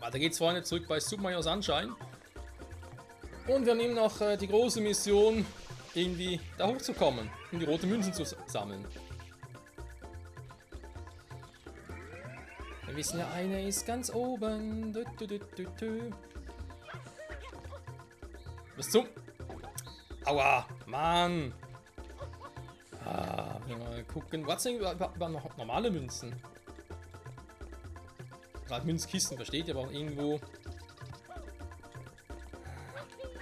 Weiter geht's, Freunde, zurück bei Super Mario Sunshine. Und wir nehmen noch die große Mission, irgendwie da hochzukommen, um die roten Münzen zu sammeln. Wir wissen ja, eine ist ganz oben. Was zum? Aua, Mann. Mal gucken. Was sind noch normale Münzen? Gerade Münzkisten, versteht ihr, aber irgendwo.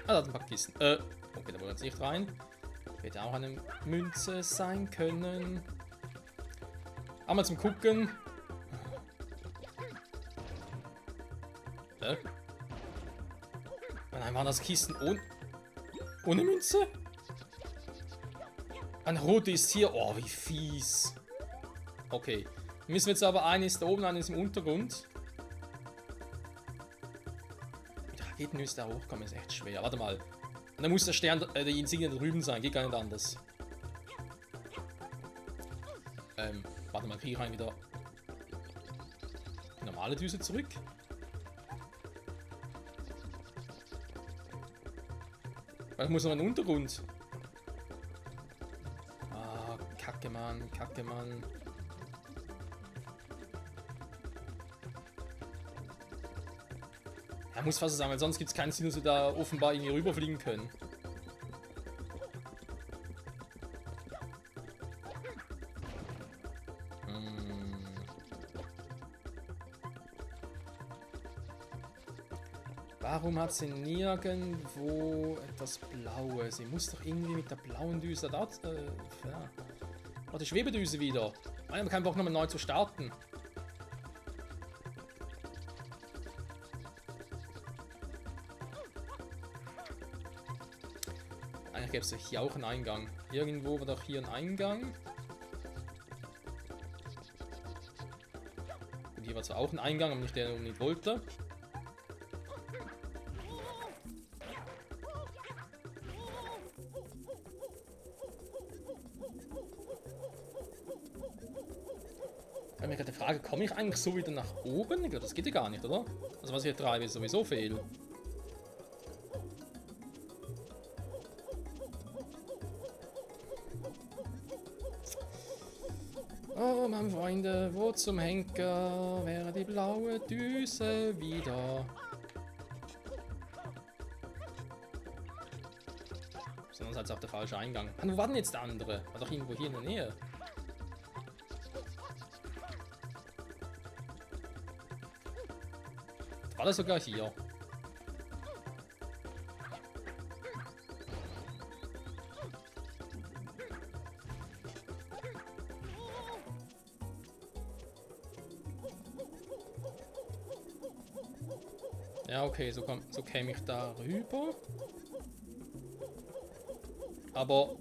Ah, da hat ein paar Kisten. Okay, da wollen wir jetzt nicht rein. Hätte auch eine Münze sein können. Einmal zum Gucken. Nein, waren das Kisten ohne Münze? Eine rote ist hier. Oh, wie fies. Okay. Müssen wir jetzt aber, eine ist da oben, eine ist im Untergrund. Mit Raketen müsste da hochkommen, ist echt schwer. Warte mal. Und dann muss der Stern, die Insigne da drüben sein, geht gar nicht anders. Warte mal, kriege ich rein wieder die normale Düse zurück. Weil ich muss noch einen Untergrund. Ah, Kacke, Mann, Kacke, Mann. Ja, muss fast so sagen, weil sonst gibt es keinen Sinn, dass wir da offenbar irgendwie rüberfliegen können. Warum hat sie nirgendwo etwas Blaues? Sie muss doch irgendwie mit der blauen Düse da... ja. Oh, die Schwebedüse wieder. Ich habe keinen Bock, nochmal neu zu starten. Eigentlich gäbe es hier auch einen Eingang. Irgendwo war doch hier ein Eingang. Und hier war zwar auch ein Eingang, aber nicht der, den ich nicht wollte. Ich habe mir gerade die Frage, komme ich eigentlich so wieder nach oben? Ich glaube, das geht ja gar nicht, oder? Also was ich hier treibe, ist sowieso fehl. Oh, meine Freunde, wo zum Henker wäre die blaue Düse wieder? Sondern ist auch der falsche Eingang. Ah, wo war denn jetzt der andere? War doch irgendwo hier in der Nähe. War das sogar hier? Ja, okay, so käme ich da rüber. Aber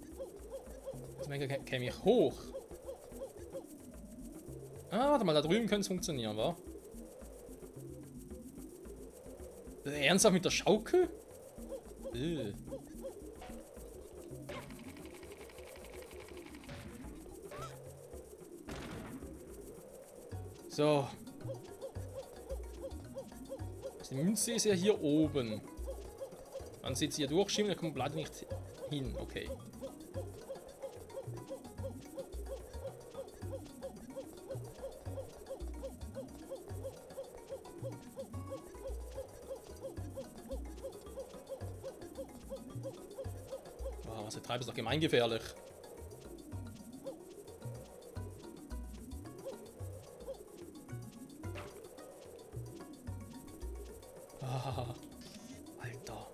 jetzt käme ich hoch. Ah, warte mal, da drüben könnte es funktionieren, wa? Ernsthaft mit der Schaukel? So. Die Münze ist ja hier oben. Man sieht sie hier durchschieben, da kommt leider nicht hin. Okay. Wow, was er treibt, ist doch gemeingefährlich. Ah, Alter.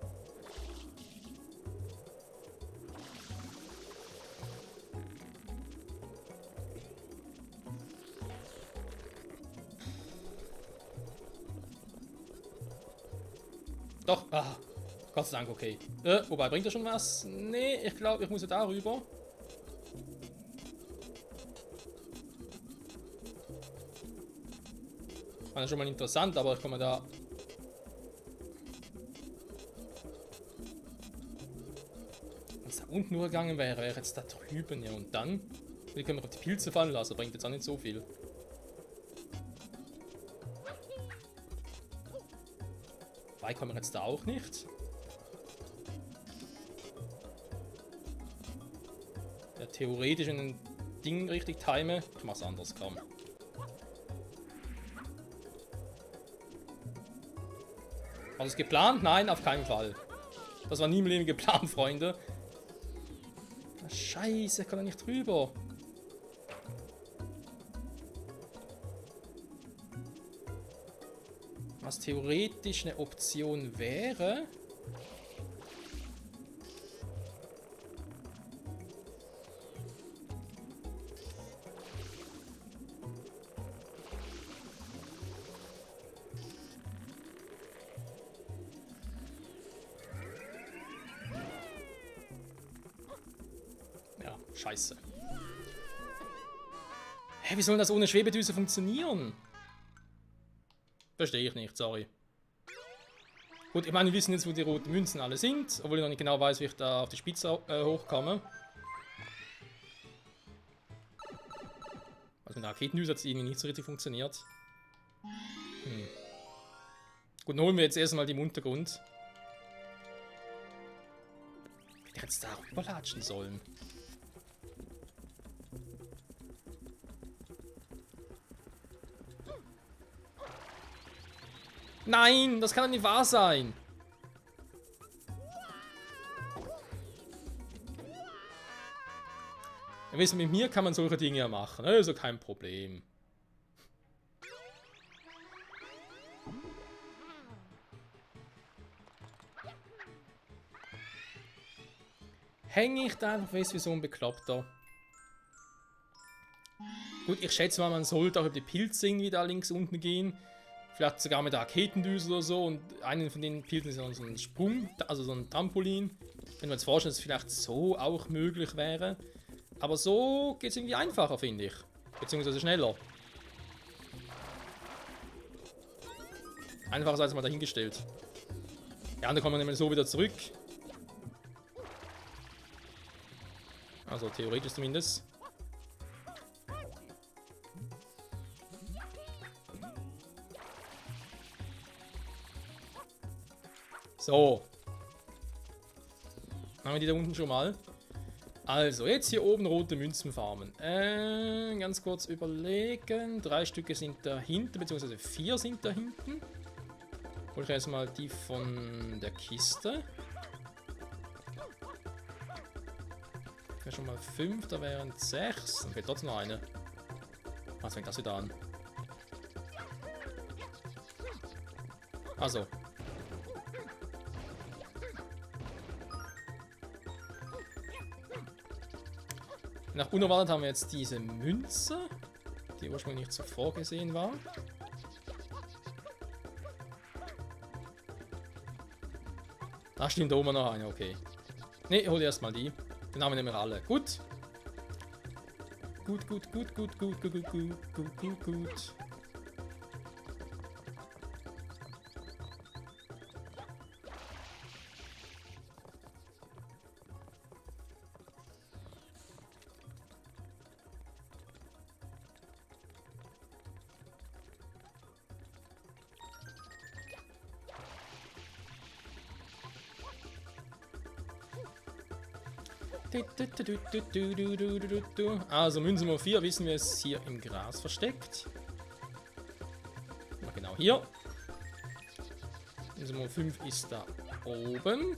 Doch, Gott sei Dank, okay. Wobei, bringt das schon was? Nee, ich glaube, ich muss ja da rüber. Das ist schon mal interessant, aber ich komme da... Wenn es da unten nur gegangen wäre, wäre jetzt da drüben, ja, und dann... Die können wir auf die Pilze fallen lassen, bringt jetzt auch nicht so viel. Wobei kann man jetzt da auch nicht. Ja, theoretisch, wenn ein Ding richtig time. Ich mach's anders, komm. War das geplant? Nein, auf keinen Fall. Das war nie im Leben geplant, Freunde. Ah, Scheiße, ich kann da nicht drüber. Was theoretisch eine Option wäre. Ja, scheiße. Hä, wie soll das ohne Schwebedüse funktionieren? Verstehe ich nicht, sorry. Gut, ich meine, wir wissen jetzt, wo die roten Münzen alle sind, obwohl ich noch nicht genau weiß, wie ich da auf die Spitze hochkomme. Also mit der Raketendüse hat es irgendwie nicht so richtig funktioniert. Gut, dann holen wir jetzt erstmal die im Untergrund. Hätte ich jetzt da rüberlatschen sollen. Nein, das kann doch nicht wahr sein. Ja, wisst ihr, mit mir kann man solche Dinge ja machen, also kein Problem. Hänge ich da einfach fest wie so ein Bekloppter? Gut, ich schätze mal, man sollte auch über die Pilze irgendwie da links unten gehen. Vielleicht sogar mit der Raketendüse oder so. Und einen von den Pilzen ist so ein Sprung, also so ein Trampolin. Wenn wir uns vorstellen, dass es vielleicht so auch möglich wäre. Aber so geht es irgendwie einfacher, finde ich. Beziehungsweise schneller. Einfacher als mal dahingestellt. Ja, und dann kommen wir nämlich so wieder zurück. Also theoretisch zumindest. So. Haben wir die da unten schon mal? Also, jetzt hier oben rote Münzen farmen. Ganz kurz überlegen. 3 Stücke sind da hinten, beziehungsweise 4 sind da hinten. Hol ich erstmal die von der Kiste. Ja, schon mal 5, da wären 6. Dann fehlt trotzdem noch eine. Was fängt das wieder an? Also. Nach unerwartet haben wir jetzt diese Münze, die ursprünglich nicht so vorgesehen war. Ah, stimmt, da oben noch eine, okay. Ne, ich hole erstmal die. Den haben wir nämlich alle. Gut. Gut. Also Münze Nummer 4 wissen wir, ist hier im Gras versteckt. Mal genau hier. Münze Nummer 5 ist da oben.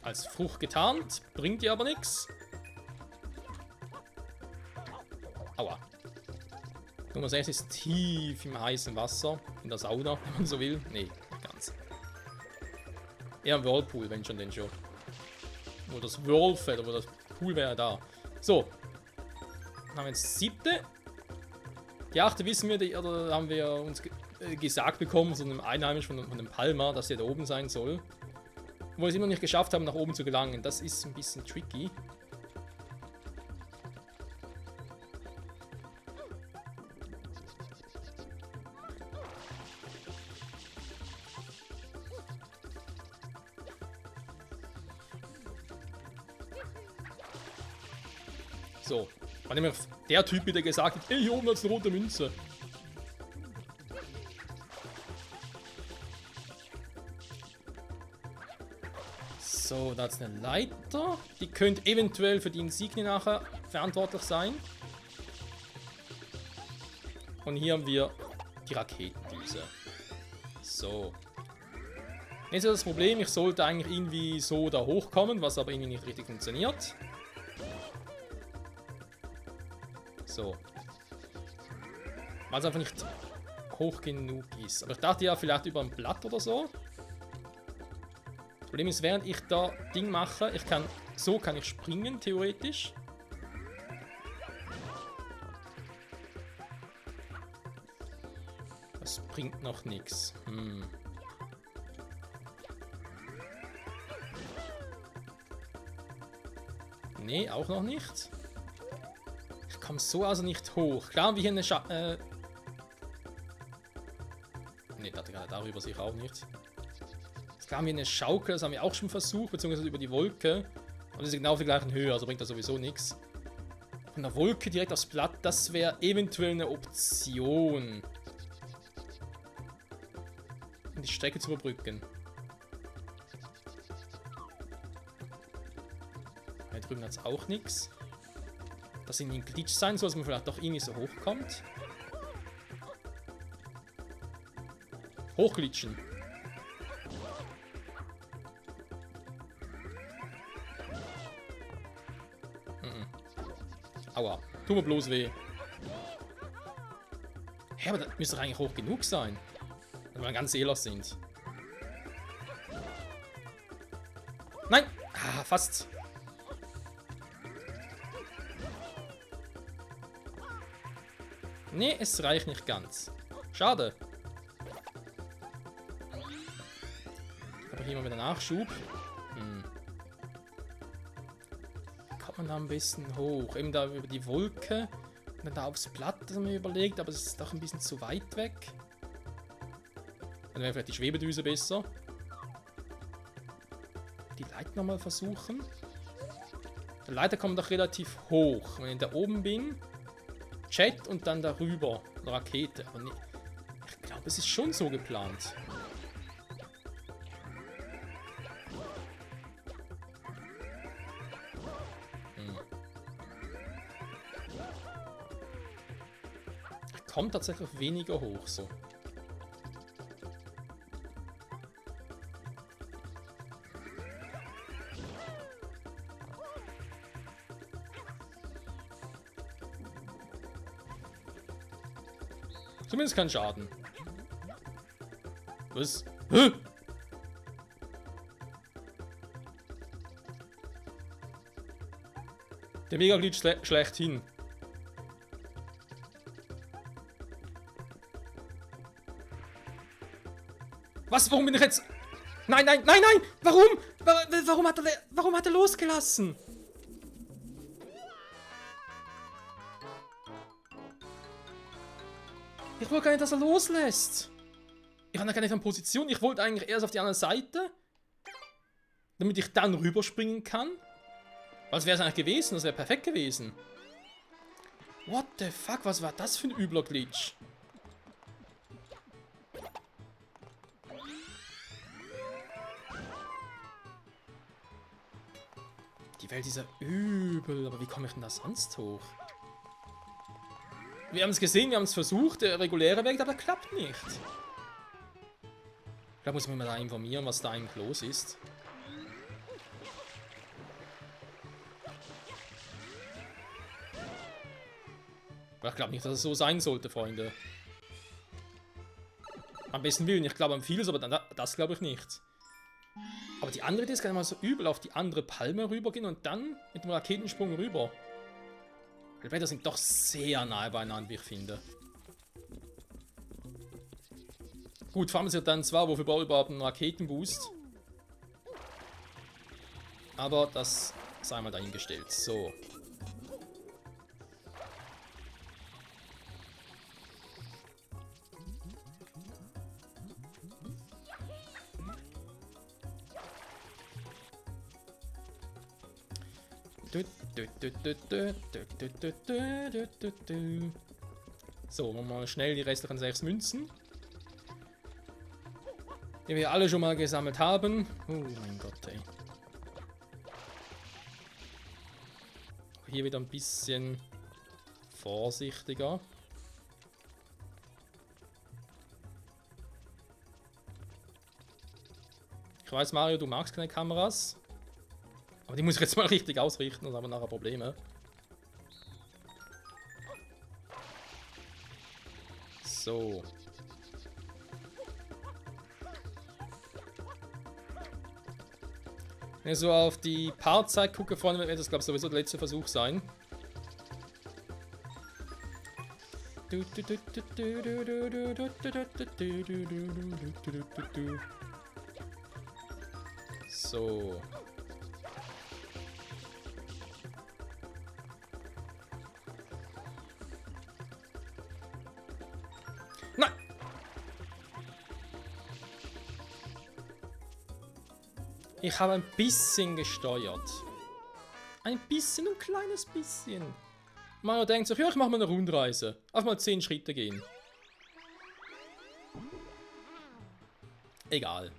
Als Frucht getarnt, bringt ihr aber nichts. Aua. Nummer 6 ist tief im heißen Wasser, in der Sauna, wenn man so will. Nee, nicht ganz. Eher ein Whirlpool, wenn schon, denn schon. Wo das Whirlfed, oder wo das Pool wäre da. So. Dann haben wir jetzt 7. Die 8. wissen wir, oder haben wir uns gesagt bekommen, von einem Einheimischen von dem Palma, dass der da oben sein soll. Wo wir es immer noch nicht geschafft haben, nach oben zu gelangen. Das ist ein bisschen tricky. So, war nämlich der Typ, der gesagt hat, hey, hier oben hat es eine rote Münze. So, da ist eine Leiter. Die könnte eventuell für die Insignien nachher verantwortlich sein. Und hier haben wir die Raketendüse. So. Jetzt ist das Problem, ich sollte eigentlich irgendwie so da hochkommen, was aber irgendwie nicht richtig funktioniert. So. Weil es einfach nicht hoch genug ist. Aber ich dachte ja, vielleicht über ein Blatt oder so. Das Problem ist, während ich da Ding mache, so kann ich springen, theoretisch. Das bringt noch nichts. Nee, auch noch nicht. Ich komme so also nicht hoch. Klar, wie hier eine nee, darüber sicher auch nicht. Klar, haben wir eine Schaukel, das haben wir auch schon versucht, beziehungsweise über die Wolke. Aber das ist genau auf der gleichen Höhe, also bringt das sowieso nichts. Von der Wolke direkt aufs Blatt, das wäre eventuell eine Option. Um die Strecke zu überbrücken. Hier drüben hat es auch nichts. Das irgendwie ein Glitch sein soll, dass man vielleicht doch irgendwie so hochkommt. Hochglitschen. Aua. Tut mir bloß weh. Hä, aber das müsste doch eigentlich hoch genug sein. Wenn wir ganz ehrlich sind. Nein! Ah, fast. Nee, es reicht nicht ganz. Schade. Aber hier mal wieder Nachschub. Kommt man da am besten hoch? Eben da über die Wolke. Und dann da aufs Blatt, das haben wir überlegt, aber es ist doch ein bisschen zu weit weg. Dann wäre vielleicht die Schwebedüse besser. Die Leiter nochmal versuchen. Der Leiter kommt doch relativ hoch. Wenn ich da oben bin, Jet und dann darüber eine Rakete. Aber nee, ich glaube, es ist schon so geplant. Kommt tatsächlich weniger hoch so. Zumindest kein Schaden. Was? Hä? Der Mega-Glitch schlechthin. Was? Warum bin ich jetzt... Nein, nein, nein, nein! Warum? Warum hat er losgelassen? Ich wollte gar nicht, dass er loslässt. Ich habe gar nicht eine Position. Ich wollte eigentlich erst auf die andere Seite. Damit ich dann rüberspringen kann. Was wäre es eigentlich gewesen? Das wäre perfekt gewesen. What the fuck? Was war das für ein übler Glitch? Die Welt ist ja übel, aber wie komme ich denn da sonst hoch? Wir haben es gesehen, wir haben es versucht, der reguläre Weg, aber klappt nicht. Da muss man mal da informieren, was da eigentlich los ist. Aber ich glaube nicht, dass es so sein sollte, Freunde. Am besten Willen, ich glaube an vieles, aber dann, das glaube ich nicht. Aber die andere Idee ist gar nicht mal so übel, auf die andere Palme rübergehen und dann mit dem Raketensprung rüber. Die Blätter sind doch sehr nahe beieinander, wie ich finde. Gut, fahren wir dann zwar, wofür brauche ich überhaupt einen Raketenboost? Aber das sei mal dahingestellt. So. So, mal schnell die restlichen 6 Münzen. Die wir alle schon mal gesammelt haben. Oh mein Gott, ey. hier wieder ein bisschen vorsichtiger. Ich weiß, Mario, du magst keine Kameras. Aber die muss ich jetzt mal richtig ausrichten, sonst haben wir nachher Probleme. So. Wenn ich so auf die Partzeit gucke, vorne wird das, glaube ich, sowieso der letzte Versuch sein. So. Nein! Ich habe ein bisschen gesteuert. Ein bisschen, ein kleines bisschen. Mario denkt sich, ja, ich mache mal eine Rundreise. Einfach mal 10 Schritte gehen. Egal.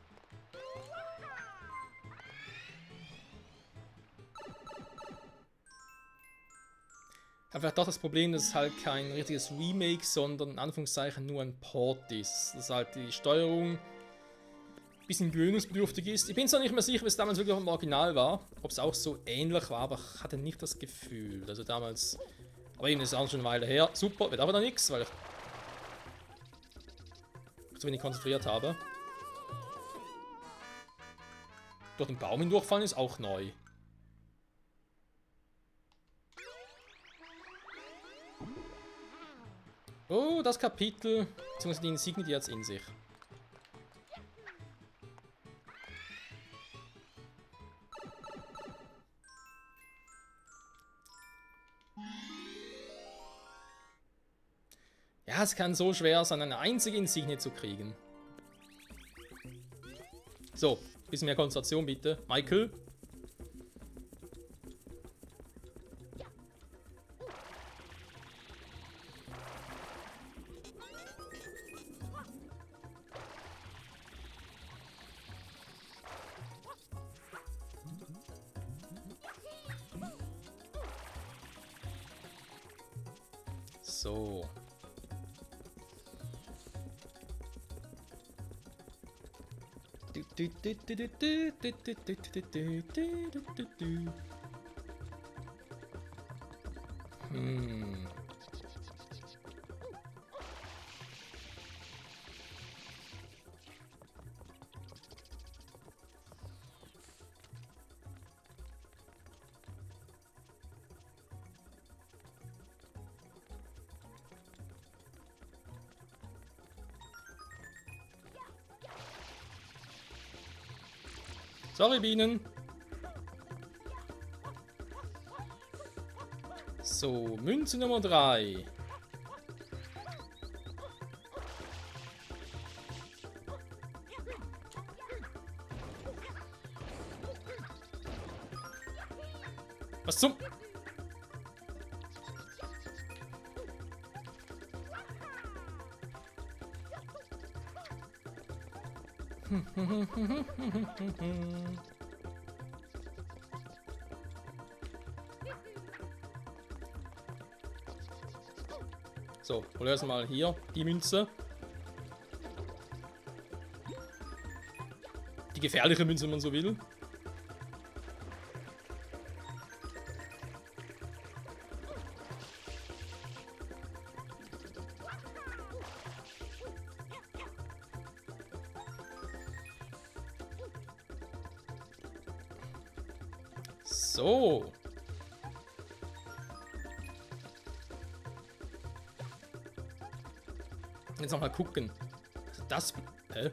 Aber vielleicht doch das Problem, dass es halt kein richtiges Remake, sondern in Anführungszeichen nur ein Port ist. Dass halt die Steuerung ein bisschen gewöhnungsbedürftig ist. Ich bin zwar nicht mehr sicher, wie es damals wirklich im Original war. Ob es auch so ähnlich war, aber ich hatte nicht das Gefühl. Also damals... Aber eben, das ist auch schon eine Weile her. Super, wird aber noch nichts, weil ich zu wenig konzentriert habe. Durch den Baum hindurchfallen ist auch neu. Oh, das Kapitel, beziehungsweise die Insignie, die hat es in sich. Ja, es kann so schwer sein, eine einzige Insignie zu kriegen. So, bisschen mehr Konzentration bitte. Michael. So. Sorry, Bienen. So, Münze Nummer 3. Was zum... So, hol erstmal hier die Münze. Die gefährliche Münze, wenn man so will. So. Jetzt noch mal gucken. Das... Hä?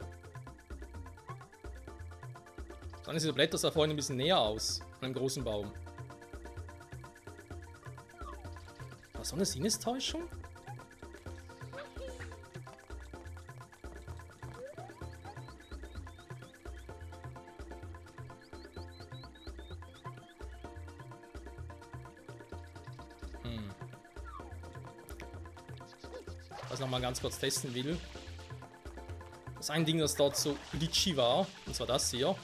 Dann ist dieser Blätter sah vorhin ein bisschen näher aus. An einem großen Baum. War so eine Sinnestäuschung? Was ich noch mal ganz kurz testen will. Das ein Ding, das dort so glitchy war, und zwar das hier.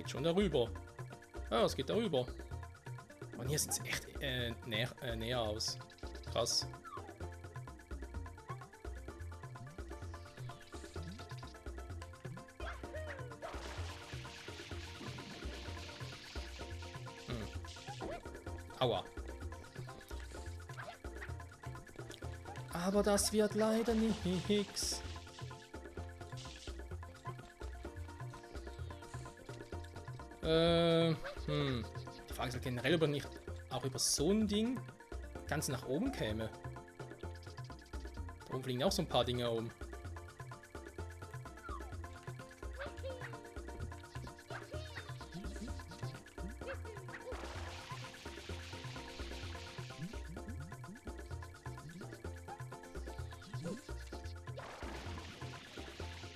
geht schon darüber. Ja, es geht darüber. Und hier sieht es echt näher aus. Krass. Aua. Aber das wird leider nix. Die Frage ist halt generell, ob er nicht auch über so ein Ding ganz nach oben käme. Da oben fliegen auch so ein paar Dinge um.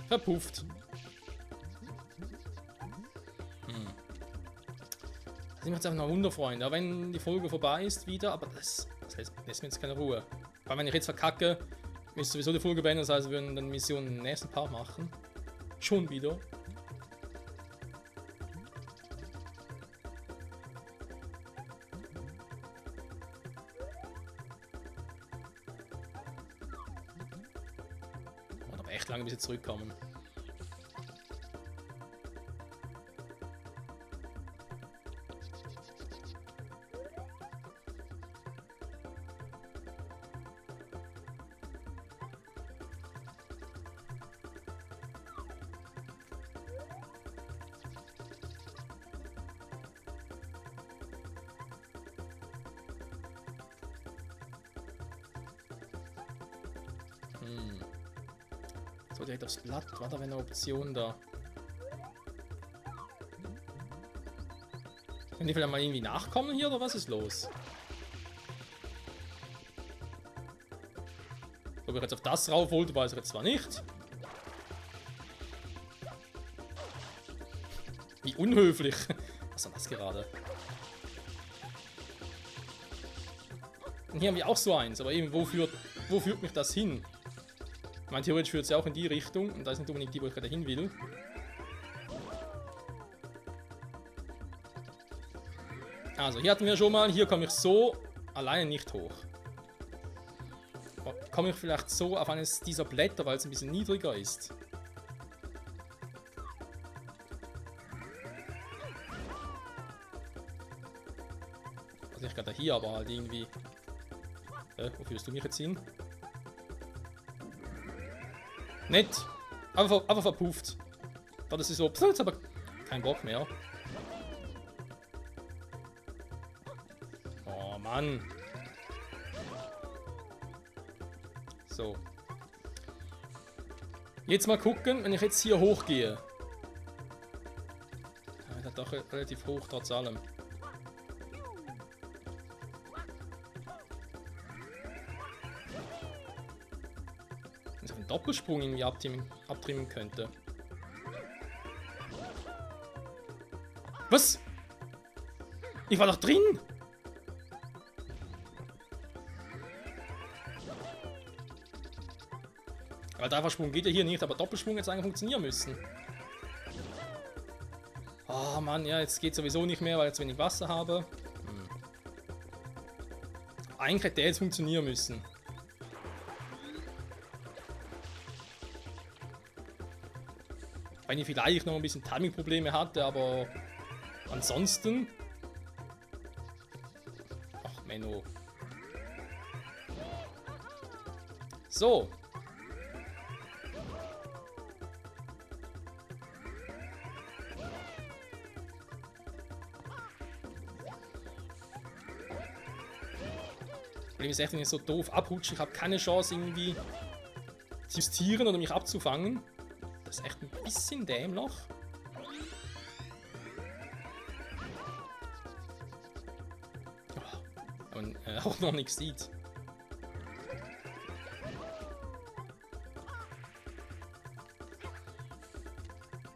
Verpufft. Das sind jetzt einfach noch Wunderfreunde, auch wenn die Folge vorbei ist wieder, aber das lässt mir jetzt keine Ruhe. Weil wenn ich jetzt verkacke, müsste sowieso die Folge beenden, das heißt, wir würden dann Mission im nächsten Part machen. Schon wieder. Dauert aber echt lange, bis sie zurückkommen. So, direkt aufs Blatt. War da eine Option da? Können die vielleicht mal irgendwie nachkommen hier oder was ist los? Ob ich jetzt auf das rauf wollte, weiß ich jetzt zwar nicht. Wie unhöflich. Was war das gerade? Und hier haben wir auch so eins, aber eben, wo führt mich das hin? Ich meine, theoretisch führt es ja auch in die Richtung und da ist nicht unbedingt die, wo ich gerade hin will. Also, hier hatten wir schon mal, hier komme ich so alleine nicht hoch. Komme ich vielleicht so auf eines dieser Blätter, weil es ein bisschen niedriger ist. Also nicht gerade hier, aber halt irgendwie... wo führst du mich jetzt hin? Nett. Einfach verpufft. Das ist so, jetzt aber kein Bock mehr. Oh Mann. So. Jetzt mal gucken, wenn ich jetzt hier hochgehe. Ja, das ist doch relativ hoch trotz allem. Doppelsprung irgendwie abtrimmen könnte. Was? Ich war doch drin! Weil Dreifachsprung geht ja hier nicht, aber Doppelsprung jetzt eigentlich funktionieren müssen. Oh Mann, ja, jetzt geht sowieso nicht mehr, weil ich jetzt wenig Wasser habe. Eigentlich hätte der jetzt funktionieren müssen. Wenn ich vielleicht noch ein bisschen Timing-Probleme hatte, aber ansonsten... Ach, Menno. So. Problem ist echt, wenn ich so doof abrutsche, ich habe keine Chance irgendwie zu justieren oder mich abzufangen. Das ist echt ein bisschen dämlich. Oh, aber auch noch nichts sieht.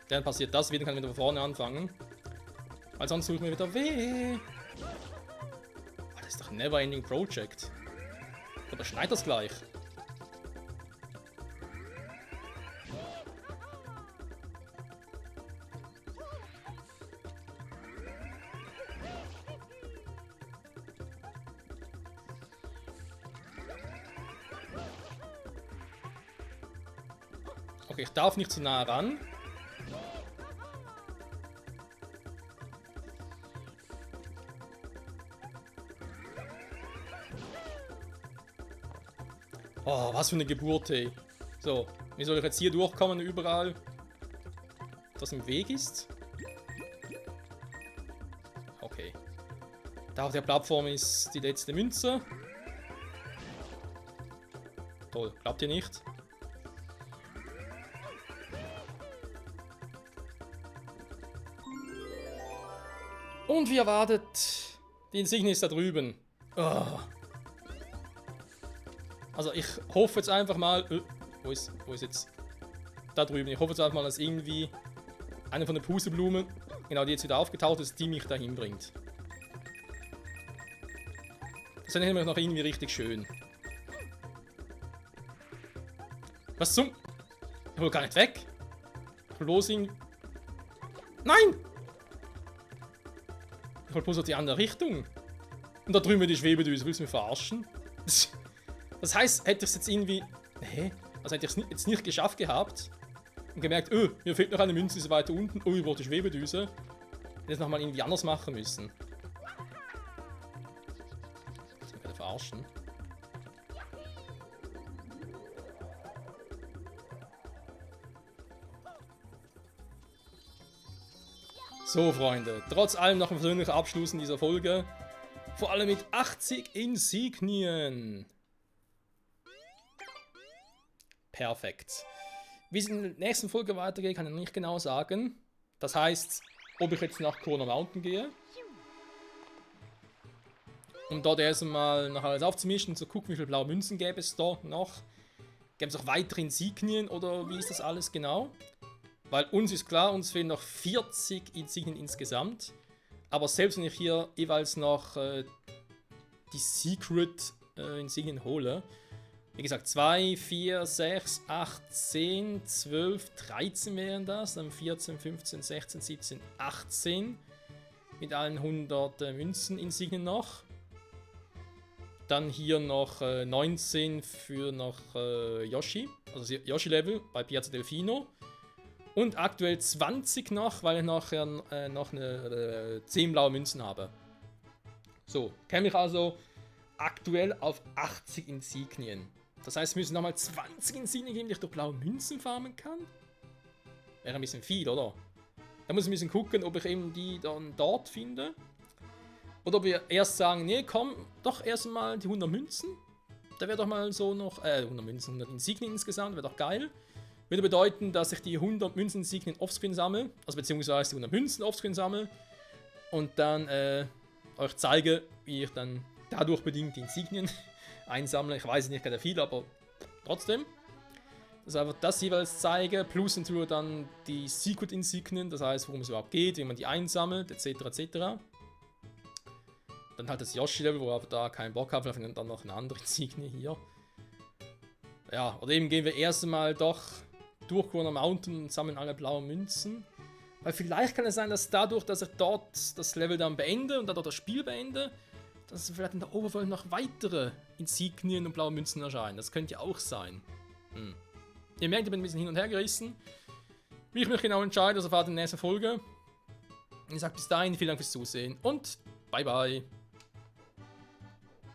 Dann passiert das wieder, kann ich wieder von vorne anfangen. Weil sonst tue ich mir wieder weh. Oh, das ist doch ein Never-Ending Project. Oder schneit das gleich? Okay, ich darf nicht zu nah ran. Oh, was für eine Geburt, ey. So, wie soll ich jetzt hier durchkommen, überall? Das im Weg ist? Okay. Da auf der Plattform ist die letzte Münze. Toll, klappt hier nicht. Und wie erwartet, die Insignie ist da drüben. Oh. Also ich hoffe jetzt einfach mal... wo ist jetzt... Da drüben. Ich hoffe jetzt einfach mal, dass irgendwie eine von den Pusteblumen, genau die jetzt wieder aufgetaucht ist, die mich dahin bringt. Das ist nämlich noch irgendwie richtig schön. Was zum... Ich will gar nicht weg. Ich will bloß in... Nein! Ich will bloß auf die andere Richtung. Und da drüben die Schwebedüse. Willst du mich verarschen? Das heißt, hätte ich es jetzt irgendwie... Hä? Also hätte ich es jetzt nicht geschafft gehabt und gemerkt, mir fehlt noch eine Münze, ist weiter unten. Oh, ich brauche die Schwebedüse. Hätte es nochmal irgendwie anders machen müssen. Das kann ich verarschen. So, Freunde. Trotz allem noch ein persönlicher Abschluss in dieser Folge. Vor allem mit 80 Insignien. Perfekt. Wie es in der nächsten Folge weitergeht, kann ich noch nicht genau sagen. Das heißt, ob ich jetzt nach Corner Mountain gehe, um dort erstmal noch alles aufzumischen und zu gucken, wie viele blaue Münzen gäbe es da noch. Gäbe es auch weitere Insignien oder wie ist das alles genau? Weil uns ist klar, uns fehlen noch 40 Insignien insgesamt. Aber selbst wenn ich hier jeweils noch die Secret Insignien hole, wie gesagt, 2, 4, 6, 8, 10, 12, 13 wären das, dann 14, 15, 16, 17, 18 mit allen 100 Münzen-Insignien noch. Dann hier noch 19 für noch Yoshi, also Yoshi-Level bei Piazza Delfino. Und aktuell 20 noch, weil ich nachher noch eine 10 blaue Münzen habe. So, käme ich also aktuell auf 80 Insignien. Das heißt, es müssen nochmal 20 Insignien geben, die ich durch blaue Münzen farmen kann. Wäre ein bisschen viel, oder? Da muss ich ein bisschen gucken, ob ich eben die dann dort finde. Oder ob wir erst sagen, nee, komm, doch erstmal die 100 Münzen. Da wäre doch mal so noch, 100 Münzen, 100 Insignien insgesamt, wäre doch geil. Würde bedeuten, dass ich die 100 Münzen-Insignien offscreen sammle, also beziehungsweise die 100 Münzen offscreen sammle. Und dann euch zeige, wie ich dann dadurch bedingt die Insignien einsammle. Ich weiß nicht gerade viel, aber trotzdem. Dass einfach das jeweils zeige, plus natürlich dann die Secret-Insignien, das heißt, worum es überhaupt geht, wie man die einsammelt, etc. etc. Dann halt das Yoshi-Level, wo ich da keinen Bock habe, dann noch eine andere Insignie hier. Ja, oder eben gehen wir erst einmal doch durch Corner Mountain und sammeln alle blauen Münzen. Weil vielleicht kann es sein, dass dadurch, dass ich dort das Level dann beende und dann dort das Spiel beende, dass vielleicht in der Overworld noch weitere Insignien und blaue Münzen erscheinen. Das könnte ja auch sein. Ihr merkt, ich bin ein bisschen hin und her gerissen. Wie ich mich genau entscheide, das erfahrt ihr in der nächsten Folge. Ich sage bis dahin, vielen Dank fürs Zusehen und bye bye.